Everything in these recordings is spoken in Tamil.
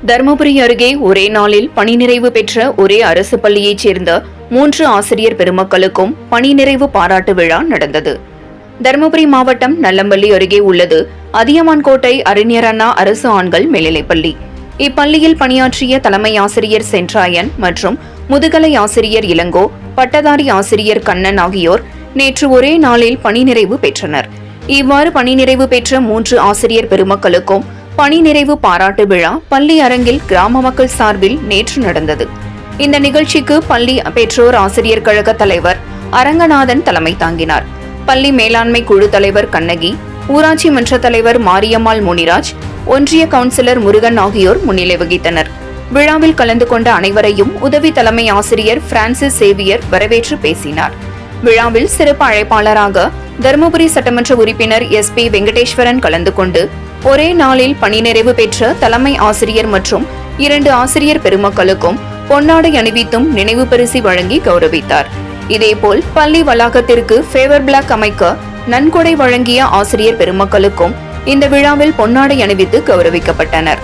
தருமபுரி அருகே ஒரே நாளில் பணி நிறைவு பெற்ற ஒரே அரசு பள்ளியைச் சேர்ந்த 3 ஆசிரியர் பெருமக்களுக்கும் பணி நிறைவு பாராட்டு விழா நடந்தது. தருமபுரி மாவட்டம் நல்லம்பள்ளி அருகே உள்ளது அதியமான்கோட்டை அறிஞர் அண்ணா அரசு ஆண்கள் மேல்நிலைப்பள்ளி. இப்பள்ளியில் பணியாற்றிய தலைமை ஆசிரியர் சென்றாயன் மற்றும் முதுகலை ஆசிரியர் இளங்கோ, பட்டதாரி ஆசிரியர் கண்ணன் ஆகியோர் நேற்று ஒரே நாளில் பணி நிறைவு பெற்றனர். இவ்வாறு பணி நிறைவு பெற்ற 3 ஆசிரியர் பெருமக்களுக்கும் பணி நிறைவு பாராட்டு விழா பள்ளி அரங்கில் கிராம மக்கள் சார்பில் நேற்று நடந்தது. இந்த நிகழ்ச்சிக்கு பள்ளி பெற்றோர் ஆசிரியர் கழக தலைவர் அரங்கநாதன் தலைமை தாங்கினார். பள்ளி மேலாண்மை குழு தலைவர் கண்ணகி, ஊராட்சி மன்ற தலைவர் மாரியம்மாள் முனிராஜ், ஒன்றிய கவுன்சிலர் முருகன் ஆகியோர் முன்னிலை வகித்தனர். விழாவில் கலந்து கொண்ட அனைவரையும் உதவி தலைமை ஆசிரியர் பிரான்சிஸ் சேவியர் வரவேற்று பேசினார். விழாவில் சிறப்பு அழைப்பாளராக தருமபுரி சட்டமன்ற உறுப்பினர் SP வெங்கடேஸ்வரன் கலந்து கொண்டு ஒரே நாளில் பணி நிறைவு பெற்ற தலைமை ஆசிரியர் மற்றும் 2 ஆசிரியர் பெருமக்களுக்கும் பொன்னாடை அணிவித்தும் நினைவு பரிசு வழங்கி கௌரவித்தார். இதேபோல் பள்ளி வளாகத்திற்கு ஃபேவர் பிளாக் அமைக்க நன்கொடை வழங்கிய ஆசிரியர் பெருமக்களுக்கும் இந்த விழாவில் பொன்னாடை அணிவித்து கௌரவிக்கப்பட்டனர்.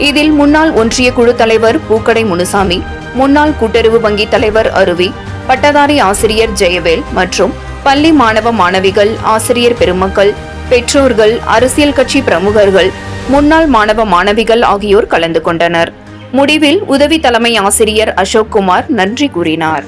இதில் முன்னாள் ஒன்றிய குழு தலைவர் பூக்கடை முனுசாமி, முன்னாள் கூட்டுறவு வங்கி தலைவர் அருவி, பட்டதாரி ஆசிரியர் ஜெயவேல் மற்றும் பள்ளி மாணவ மாணவிகள், ஆசிரியர் பெருமக்கள், பெற்றோர்கள், அரசியல் கட்சி பிரமுகர்கள், முன்னாள் மாணவ மாணவிகள் ஆகியோர் கலந்து கொண்டனர். முடிவில் உதவி தலைமை ஆசிரியர் அசோக் குமார் நன்றி கூறினார்.